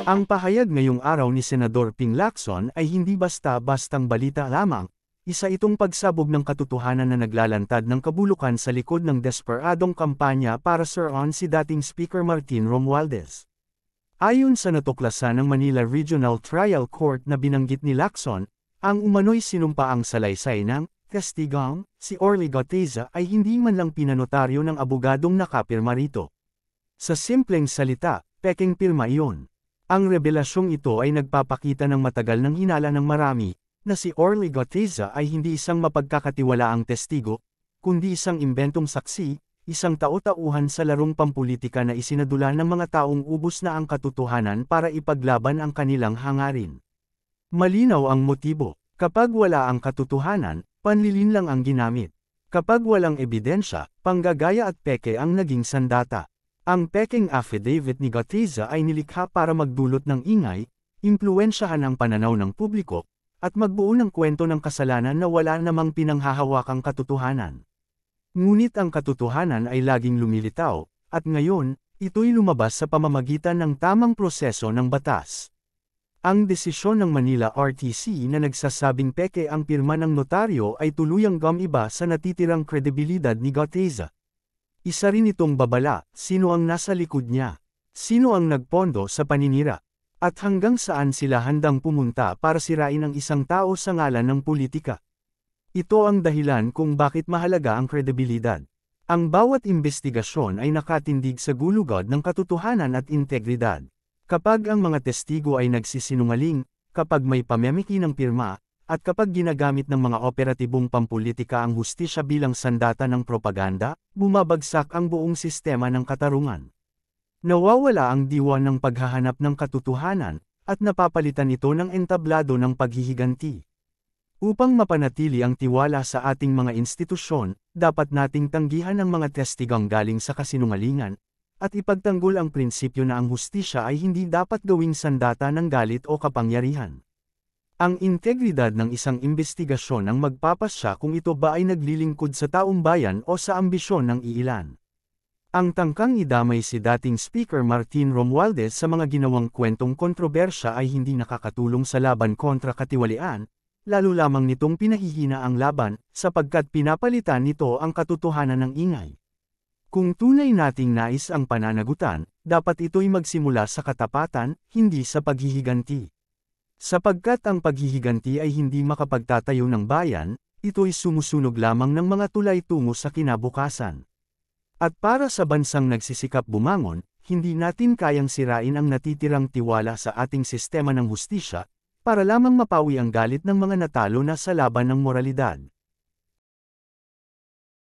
Ang pahayag ngayong araw ni Senador Ping Lacson ay hindi basta-bastang balita lamang, isa itong pagsabog ng katotohanan na naglalantad ng kabulukan sa likod ng desperadong kampanya para sir-on si dating Speaker Martin Romualdez. Ayon sa natuklasan ng Manila Regional Trial Court na binanggit ni Lacson, ang umano'y sinumpaang salaysay ng testigong, si Orly Goteza ay hindi man lang pinanotaryo ng abogadong nakapirma rito. Sa simpleng salita, peking pirma iyon. Ang revelasyong ito ay nagpapakita ng matagal ng hinala ng marami, na si Orly Goteza ay hindi isang mapagkakatiwalaang testigo, kundi isang imbentong saksi, isang tao-tauhan sa larong pampulitika na isinadula ng mga taong ubos na ang katotohanan para ipaglaban ang kanilang hangarin. Malinaw ang motibo. Kapag wala ang katotohanan, panlilin lang ang ginamit. Kapag walang ebidensya, panggagaya at peke ang naging sandata. Ang peking affidavit ni Goteza ay nilikha para magdulot ng ingay, impluwensyahan ang pananaw ng publiko, at magbuo ng kwento ng kasalanan na wala namang pinanghahawakang katotohanan. Ngunit ang katotohanan ay laging lumilitaw, at ngayon, ito'y lumabas sa pamamagitan ng tamang proseso ng batas. Ang desisyon ng Manila RTC na nagsasabing peke ang pirma ng notaryo ay tuluyang gumiba sa natitirang kredibilidad ni Goteza. Isa rin itong babala, sino ang nasa likod niya? Sino ang nagpondo sa paninira? At hanggang saan sila handang pumunta para sirain ang isang tao sa ngalan ng politika? Ito ang dahilan kung bakit mahalaga ang kredibilidad. Ang bawat investigasyon ay nakatindig sa gulugod ng katotohanan at integridad. Kapag ang mga testigo ay nagsisinungaling, kapag may pamemiki ng pirma, at kapag ginagamit ng mga operatibong pampulitika ang hustisya bilang sandata ng propaganda, bumabagsak ang buong sistema ng katarungan. Nawawala ang diwa ng paghahanap ng katotohanan, at napapalitan ito ng entablado ng paghihiganti. Upang mapanatili ang tiwala sa ating mga institusyon, dapat nating tanggihan ang mga testigong galing sa kasinungalingan, at ipagtanggol ang prinsipyo na ang hustisya ay hindi dapat gawing sandata ng galit o kapangyarihan. Ang integridad ng isang investigasyon ang magpapasya kung ito ba ay naglilingkod sa taong bayan o sa ambisyon ng iilan. Ang tangkang idamay si dating Speaker Martin Romualdez sa mga ginawang kwentong kontrobersya ay hindi nakakatulong sa laban kontra katiwalian, lalo lamang nitong pinahihina ang laban, sapagkat pinapalitan nito ang katotohanan ng ingay. Kung tunay nating nais ang pananagutan, dapat ito'y magsimula sa katapatan, hindi sa paghihiganti. Sapagkat ang paghihiganti ay hindi makapagtatayo ng bayan, ito'y sumusunog lamang ng mga tulay tungo sa kinabukasan. At para sa bansang nagsisikap bumangon, hindi natin kayang sirain ang natitirang tiwala sa ating sistema ng hustisya, para lamang mapawi ang galit ng mga natalo na sa laban ng moralidad.